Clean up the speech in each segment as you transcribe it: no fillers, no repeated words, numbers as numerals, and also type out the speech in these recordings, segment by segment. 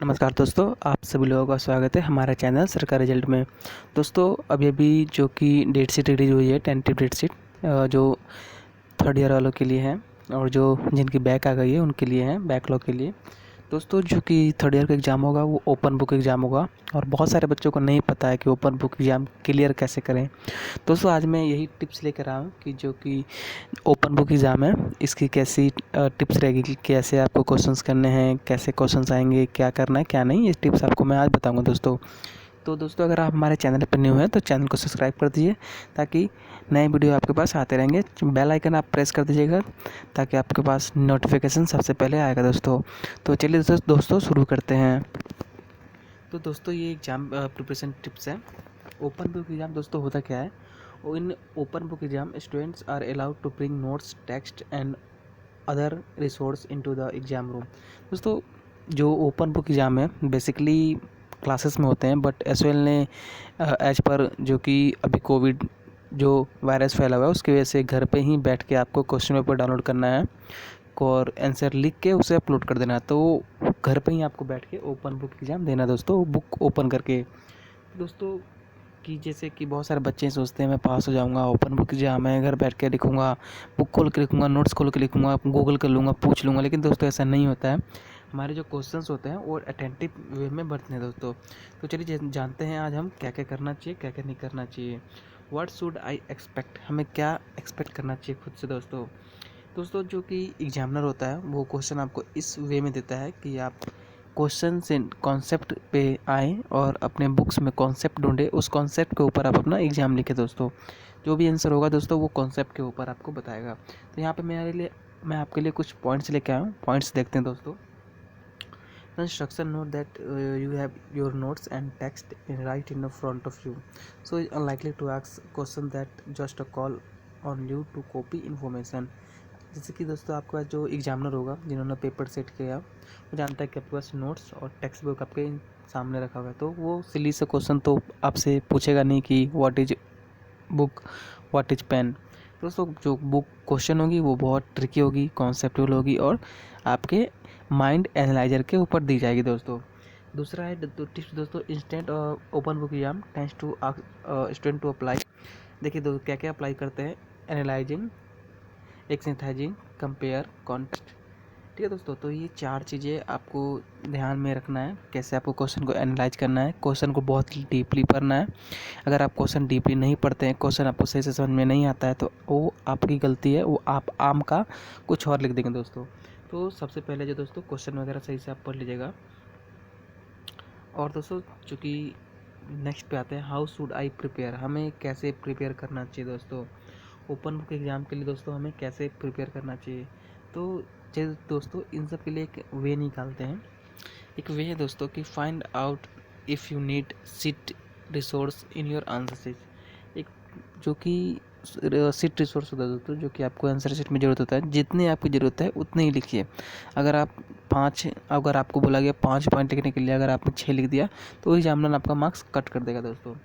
नमस्कार दोस्तों, आप सभी लोगों का स्वागत है हमारे चैनल सरकारी रिजल्ट में। दोस्तों अभी जो कि डेट शीट रिलीज हुई है, टेंटेटिव डेट शीट जो थर्ड ईयर वालों के लिए है और जो जिनकी बैक आ गई है उनके लिए है, बैकलॉग के लिए। दोस्तों जो कि थर्ड ईयर का एग्ज़ाम होगा वो ओपन बुक एग्ज़ाम होगा और बहुत सारे बच्चों को नहीं पता है कि ओपन बुक एग्ज़ाम क्लियर कैसे करें। दोस्तों आज मैं यही टिप्स लेकर आया हूँ कि जो कि ओपन बुक एग्ज़ाम है इसकी कैसी टिप्स रहेगी कि कैसे आपको क्वेश्चंस करने हैं, कैसे क्वेश्चंस आएंगे, क्या करना है क्या नहीं, ये टिप्स आपको मैं आज बताऊंगा दोस्तों। तो दोस्तों अगर आप हमारे चैनल पर न्यू हैं तो चैनल को सब्सक्राइब कर दीजिए ताकि नए वीडियो आपके पास आते रहेंगे। बेल आइकन आप प्रेस कर दीजिएगा ताकि आपके पास नोटिफिकेशन सबसे पहले आएगा दोस्तों। तो चलिए दोस्तों शुरू करते हैं। तो दोस्तों ये एग्ज़ाम प्रिपरेशन टिप्स है। ओपन बुक एग्ज़ाम दोस्तों होता क्या है, in open book exam students are allowed to bring notes, text and other resource into the exam room. दोस्तों जो ओपन बुक एग्ज़ाम है बेसिकली क्लासेस में होते हैं, बट एसओएल ने एज पर जो कि अभी कोविड जो वायरस फैला हुआ है उसकी वजह से घर पे ही बैठ के आपको क्वेश्चन पेपर डाउनलोड करना है और आंसर लिख के उसे अपलोड कर देना है। तो घर पे ही आपको बैठ के ओपन बुक एग्ज़ाम देना है दोस्तों, बुक ओपन करके। दोस्तों कि जैसे कि बहुत सारे बच्चे सोचते हैं मैं पास हो जाऊंगा, ओपन बुक एग्जाम है, घर बैठ के लिखूंगा, बुक खोल के लिखूंगा, नोट्स खोल के लिखूंगा, गूगल कर लूँगा, पूछ लूँगा। लेकिन दोस्तों ऐसा नहीं होता है। हमारे जो क्वेश्चंस होते हैं वो अटेंटिव वे में बढ़ते हैं दोस्तों। तो चलिए जानते हैं आज हम क्या क्या करना चाहिए, क्या क्या नहीं करना चाहिए। व्हाट शुड आई एक्सपेक्ट, हमें क्या एक्सपेक्ट करना चाहिए खुद से दोस्तों। दोस्तों जो कि एग्जामिनर होता है वो क्वेश्चन आपको इस वे में देता है कि आप क्वेश्चन से कॉन्सेप्ट पे आए और अपने बुक्स में कॉन्सेप्ट ढूंढे, उस कॉन्सेप्ट के ऊपर आप अपना एग्ज़ाम लिखे दोस्तों। जो भी आंसर होगा दोस्तों वो कॉन्सेप्ट के ऊपर आपको बताएगा। तो यहाँ पे मैं आपके लिए कुछ पॉइंट्स लेके आया हूँ, पॉइंट्स देखते हैं दोस्तों। The instruction note that you have your notes and text right in the front of you, so it's unlikely to ask question that just a call on you to copy information। जैसे कि दोस्तों आपका जो examiner होगा जिन्होंने paper set किया वो जानता है कि आपके पास नोट्स और टेक्स्ट बुक आपके सामने रखा हुआ है, तो वो सिली से क्वेश्चन तो आपसे पूछेगा नहीं कि what is book, what is pen. दोस्तों जो बुक क्वेश्चन होगी वो बहुत ट्रिकी होगी, कॉन्सेप्चुअल होगी और आपके माइंड एनालाइजर के ऊपर दी जाएगी दोस्तों। दूसरा है टिप्स दोस्तों, instant open book exam thanks to student to apply. देखिए दोस्तों क्या क्या अप्लाई करते हैं, एनालाइजिंग, एक्सेंथाइजिंग, कंपेयर, कॉन्टेस्ट। ठीक है दोस्तों, तो ये चार चीज़ें आपको ध्यान में रखना है, कैसे आपको क्वेश्चन को एनालाइज करना है, क्वेश्चन को बहुत डीपली पढ़ना है। अगर आप क्वेश्चन डीपली नहीं पढ़ते हैं, क्वेश्चन आपको सही से समझ में नहीं आता है तो वो आपकी गलती है, वो आप आम का कुछ और लिख देंगे दोस्तों। तो सबसे पहले जो दोस्तों क्वेश्चन वगैरह सही से आप पढ़ लीजिएगा। और दोस्तों चूँकि नेक्स्ट पे आते हैं, हाउ शुड आई प्रिपेयर, हमें कैसे प्रिपेयर करना चाहिए दोस्तों ओपन बुक एग्ज़ाम के लिए। दोस्तों हमें कैसे प्रिपेयर करना चाहिए, तो चलिए दोस्तों इन सब के लिए एक वे निकालते हैं। एक वे है दोस्तों कि find out if you need seat resource in your answer sheet. एक जो कि सीट रिसोर्स होता है दोस्तों, जो कि आपको आंसर शीट में ज़रूरत होता है, जितनी आपकी ज़रूरत है उतने ही लिखिए। अगर आपको बोला गया 5 पॉइंट लिखने के लिए, अगर आपने 6 लिख दिया तो एग्जामिनर आपका मार्क्स कट कर देगा दोस्तों।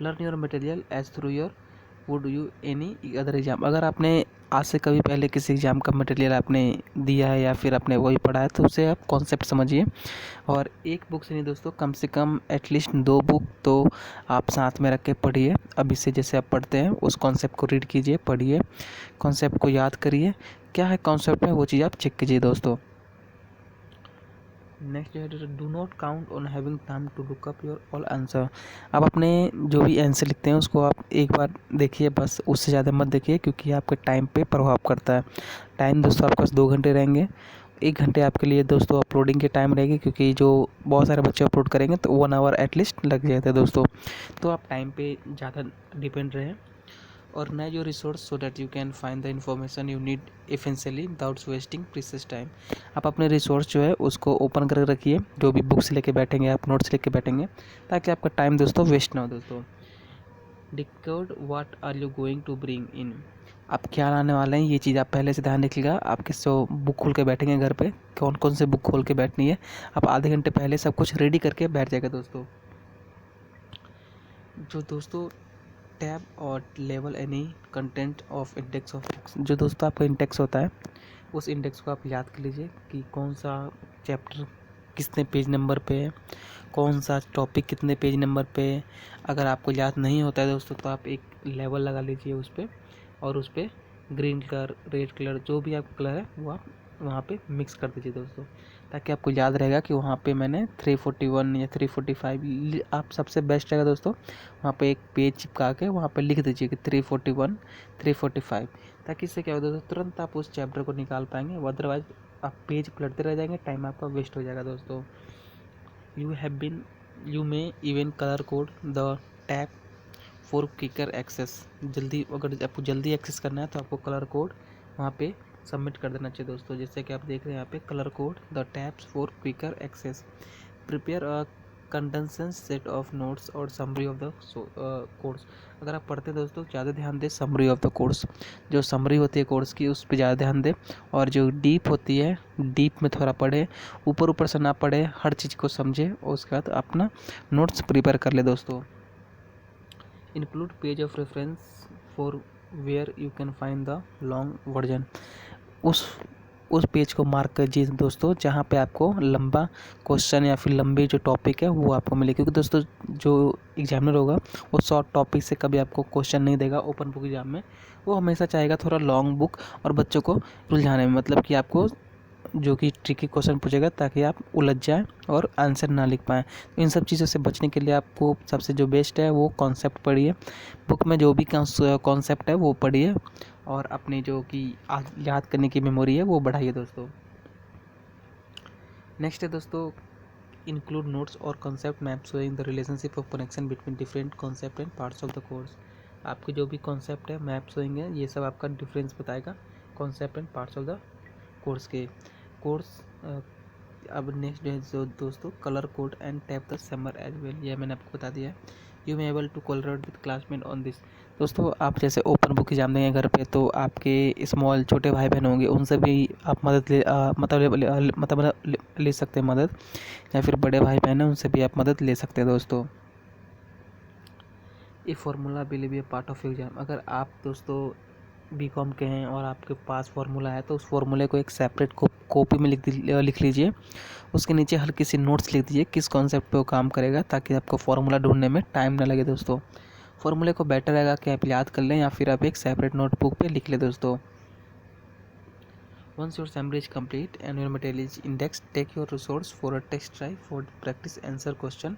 Learn your material as through your would you any other exam. अगर आपने आज से कभी पहले किसी एग्ज़ाम का मटेरियल आपने दिया है या फिर आपने वही पढ़ा है तो उसे आप कॉन्सेप्ट समझिए। और एक बुक से नहीं दोस्तों, कम से कम एटलीस्ट 2 बुक तो आप साथ में रख के पढ़िए। अभी से जैसे आप पढ़ते हैं उस कॉन्सेप्ट को रीड कीजिए, पढ़िए, कॉन्सेप्ट को याद करिए, क्या है कॉन्सेप्ट में वो चीज़ आप चेक कीजिए दोस्तों। नेक्स्ट जो है, do not count on having time to look up your all answer. आप अपने जो भी आंसर लिखते हैं उसको आप एक बार देखिए, बस उससे ज़्यादा मत देखिए क्योंकि आपके टाइम पे प्रभाव करता है। टाइम दोस्तों आपके पास 2 घंटे रहेंगे, 1 घंटे आपके लिए दोस्तों अपलोडिंग के टाइम रहेगी क्योंकि जो बहुत सारे बच्चे अपलोड करेंगे तो 1 आवर एटलीस्ट लग जाता है दोस्तों। तो आप टाइम पे ज़्यादा डिपेंड रहें। Organize your resource so that you can find the information you need efficiently without wasting precious time। आप अपने रिसोर्स जो है उसको ओपन कर रखिए, जो भी बुक्स लेके बैठेंगे आप, नोट्स लेके बैठेंगे, ताकि आपका टाइम दोस्तों वेस्ट ना हो दोस्तों। Decode what are you going to bring in, आप क्या लाने वाले हैं ये चीज़ आप पहले से ध्यान रखिएगा। आप किस जो बुक खोल के बैठेंगे घर पे, कौन कौन से बुक खोल के बैठनी है, आप आधे घंटे पहले सब कुछ रेडी करके बैठ जाएगा दोस्तों। जो दोस्तों टैब और level any content of index of books, जो दोस्तों आपका इंडेक्स होता है उस इंडेक्स को आप याद कर लीजिए कि कौन सा चैप्टर कितने पेज नंबर पे है, कौन सा टॉपिक कितने पेज नंबर पे है। अगर आपको याद नहीं होता है दोस्तों तो आप एक लेवल लगा लीजिए उस पर, और उस पर ग्रीन कलर, रेड कलर, जो भी आपका कलर है वो आप वहाँ पे मिक्स कर दीजिए दोस्तों, ताकि आपको याद रहेगा कि वहाँ पे मैंने 341 या 345, आप सबसे बेस्ट रहेगा दोस्तों वहाँ पे एक पेज चिपका के वहाँ पे लिख दीजिए कि 341 345, ताकि इससे क्या होगा दोस्तों, तुरंत आप उस चैप्टर को निकाल पाएंगे। अदरवाइज आप पेज पलटते रह जाएंगे, टाइम आपका वेस्ट हो जाएगा दोस्तों। You may even colour code the tab for quicker access. जल्दी, अगर आपको जल्दी एक्सेस करना है तो आपको कलर कोड वहाँ पे सबमिट कर देना चाहिए दोस्तों। जैसे कि आप देख रहे हैं यहाँ पे colour code the tabs for quicker access, prepare a condensed set of notes और समरी ऑफ द कोर्स। अगर आप पढ़ते हैं दोस्तों ज़्यादा ध्यान दें समरी ऑफ द कोर्स, जो समरी होती है कोर्स की उस पर ज़्यादा ध्यान दें, और जो डीप होती है डीप में थोड़ा पढ़े, ऊपर ऊपर से ना पढ़े, हर चीज़ को समझे और उसके बाद अपना नोट्स प्रिपेयर कर ले दोस्तों। Include page of reference for where you can find the long version. उस पेज को मार्क कीजिए दोस्तों जहाँ पे आपको लंबा क्वेश्चन या फिर लंबी जो टॉपिक है वो आपको मिले, क्योंकि दोस्तों जो एग्जामिनर होगा वो शॉर्ट टॉपिक से कभी आपको क्वेश्चन नहीं देगा ओपन बुक एग्जाम में। वो हमेशा चाहेगा थोड़ा लॉन्ग बुक और बच्चों को उलझाने में, मतलब कि आपको जो कि ट्रिकी क्वेश्चन पूछेगा ताकि आप उलझ जाएं और आंसर ना लिख पाएँ। इन सब चीज़ों से बचने के लिए आपको सबसे जो बेस्ट है वो कॉन्सेप्ट पढ़िए, बुक में जो भी कॉन्सेप्ट है वो पढ़िए, और अपनी जो कि याद करने की मेमोरी है वो बढ़ाइए दोस्तों। नेक्स्ट है दोस्तों, इंक्लूड नोट्स और concept map showing the relationship of connection between different concept and parts of the course. आपके जो भी कॉन्सेप्ट है मैप शोइंग है, ये सब आपका डिफरेंस बताएगा concept and parts of the course के। कोर्स अब नेक्स्ट है जो दोस्तों, colour code and tap the summer as well, ये मैंने आपको बता दिया है। You may able to collaborate with classmate on this. दोस्तों आप जैसे ओपन बुक एग्जाम देंगे घर पे, तो आपके स्मॉल छोटे भाई बहन होंगे, उनसे भी आप मदद ले सकते हैं मदद, या फिर बड़े भाई बहन हैं उनसे भी आप मदद ले सकते हैं दोस्तों। ये formula will be A part of exam. अगर आप दोस्तों बीकॉम के हैं और आपके पास फार्मूला है तो उस फार्मूले को एक सेपरेट कॉपी में लिख लीजिए, उसके नीचे हल्की सी नोट्स लिख दीजिए किस कॉन्सेप्ट पे वो काम करेगा, ताकि आपको फार्मूला ढूंढने में टाइम ना लगे दोस्तों। फार्मूले को बेटर रहेगा कि आप याद कर लें या फिर आप एक सेपरेट नोटबुक पे लिख लें दोस्तों। Once your summary is complete and your material is indexed, take your resource for a test try for practice answer question.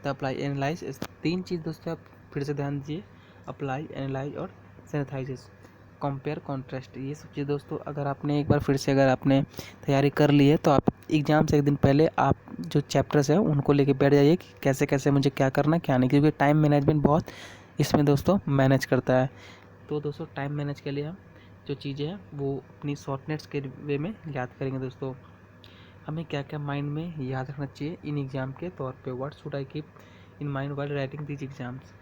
The apply analyze is 3 चीज़ दोस्तों आप फिर से ध्यान दीजिए, अप्लाई, एनालाइज और सिंथेसाइज, कंपेयर, कॉन्ट्रास्ट। ये सब चीज़ दोस्तों अगर आपने एक बार फिर से अगर आपने तैयारी कर ली है तो आप एग्ज़ाम से एक दिन पहले आप जो चैप्टर्स हैं उनको लेके बैठ जाइए कि कैसे कैसे मुझे क्या करना क्या नहीं, क्योंकि टाइम मैनेजमेंट बहुत इसमें दोस्तों मैनेज करता है। तो दोस्तों टाइम मैनेज के लिए हम जो चीज़ें हैं वो अपनी शॉर्टनेट्स के वे में याद करेंगे दोस्तों। हमें क्या क्या माइंड में याद रखना चाहिए इन एग्ज़ाम के तौर पे, what should I keep in mind while writing these exams.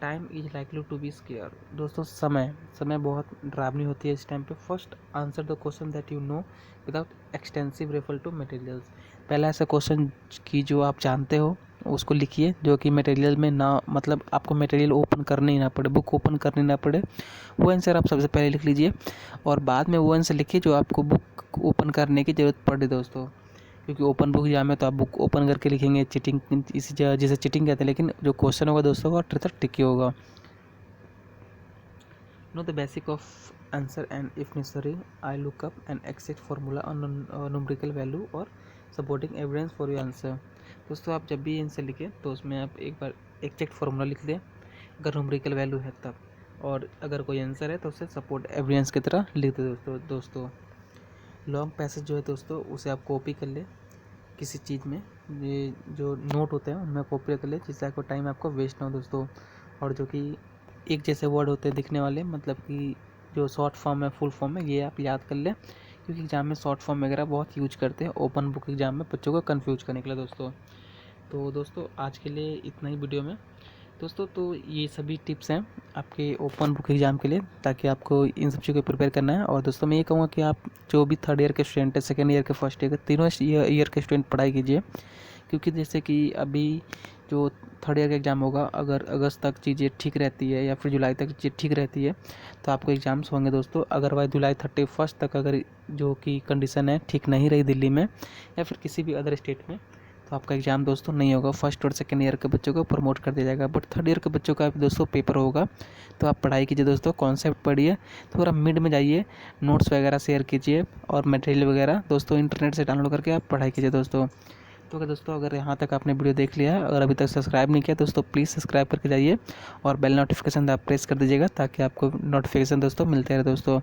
Time is likely to be scarce. दोस्तों समय बहुत डरावनी होती है इस टाइम पे। First answer the question that you know without extensive refer to materials. पहला ऐसा क्वेश्चन की जो आप जानते हो उसको लिखिए, जो कि मटेरियल में ना, मतलब आपको मटेरियल ओपन करने ही ना पड़े, बुक ओपन करनी ना पड़े, वो आंसर आप सबसे पहले लिख लीजिए, और बाद में वो आंसर लिखिए जो आपको बुक ओपन करने की ज़रूरत पड़े दोस्तों। क्योंकि ओपन बुक एग्जाम में तो आप बुक ओपन करके लिखेंगे, चीटिंग इसी जिसे चीटिंग कहते हैं, लेकिन जो क्वेश्चन होगा दोस्तों वो ट्रिकी होगा। Know the basic of answer and if necessary I look up and accept formula on numerical value और supporting evidence for your answer. दोस्तों आप जब भी आंसर लिखें तो उसमें आप एक बार एग्जैक्ट फार्मूला लिख दें अगर न्यूमेरिकल वैल्यू है तब, और अगर कोई आंसर है तो उसे सपोर्ट एविडेंस की तरह लिख दे दोस्तों। लॉन्ग पैसेज जो है दोस्तों उसे आप कॉपी कर ले किसी चीज़ में, ये जो नोट होते हैं उनमें कॉपी कर ले, जिससे आपको टाइम आपको वेस्ट ना हो दोस्तों। और जो कि एक जैसे वर्ड होते हैं दिखने वाले, मतलब कि जो शॉर्ट फॉर्म है फुल फॉर्म है, ये आप याद कर लें, क्योंकि एग्ज़ाम में शॉर्ट फॉर्म वगैरह बहुत यूज करते हैं ओपन बुक एग्ज़ाम में बच्चों को कंफ्यूज करने के लिए दोस्तों। तो दोस्तों आज के लिए इतना ही वीडियो में दोस्तों। तो ये सभी टिप्स हैं आपके ओपन बुक एग्ज़ाम के लिए, ताकि आपको इन सब चीज़ों को प्रिपेयर करना है। और दोस्तों मैं ये कहूँगा कि आप जो भी थर्ड ईयर के स्टूडेंट है, सेकेंड ईयर के, फर्स्ट ईयर के, तीनों ईयर के स्टूडेंट पढ़ाई कीजिए, क्योंकि जैसे कि अभी जो थर्ड ईयर का एग्ज़ाम होगा, अगर अगस्त तक चीज़ें ठीक रहती है या फिर जुलाई तक चीज़ें ठीक रहती है तो आपको एग्ज़ाम्स होंगे दोस्तों। अदरवाइज जुलाई 31 तक अगर जो कि कंडीशन है ठीक नहीं रही दिल्ली में या फिर किसी भी अदर स्टेट में, तो आपका एग्ज़ाम दोस्तों नहीं होगा। फर्स्ट और सेकेंड ईयर के बच्चों को प्रमोट कर दिया जाएगा, बट थर्ड ईयर के बच्चों का दोस्तों पेपर होगा। तो आप पढ़ाई कीजिए दोस्तों, कॉन्सेप्ट पढ़िए, थोड़ा मिड में जाइए, नोट्स वगैरह शेयर कीजिए और मटेरियल वगैरह दोस्तों इंटरनेट से डाउनलोड करके आप पढ़ाई कीजिए दोस्तों। तो क्या दोस्तों, अगर यहाँ तक आपने वीडियो देख लिया है, अगर अभी तक सब्सक्राइब नहीं किया दोस्तों, प्लीज़ सब्सक्राइब करके जाइए और बेल नोटिफिकेशन आप प्रेस कर दीजिएगा ताकि आपको नोटिफिकेशन दोस्तों मिलते रहे दोस्तों।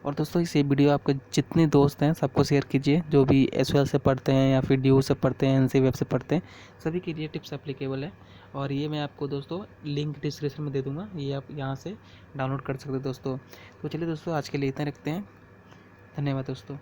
और दोस्तों इस ये वीडियो आपके जितने दोस्त हैं सबको शेयर कीजिए, जो भी एसवाईएल से पढ़ते हैं या फिर ड्यू से पढ़ते हैं, एनसी वेब से पढ़ते हैं, सभी के लिए टिप्स एप्लीकेबल है। और ये मैं आपको दोस्तों लिंक डिस्क्रिप्शन में दे दूँगा, ये आप यहाँ से डाउनलोड कर सकते हो दोस्तों। तो चलिए दोस्तों, आज के लिए इतना रखते हैं। धन्यवाद दोस्तों।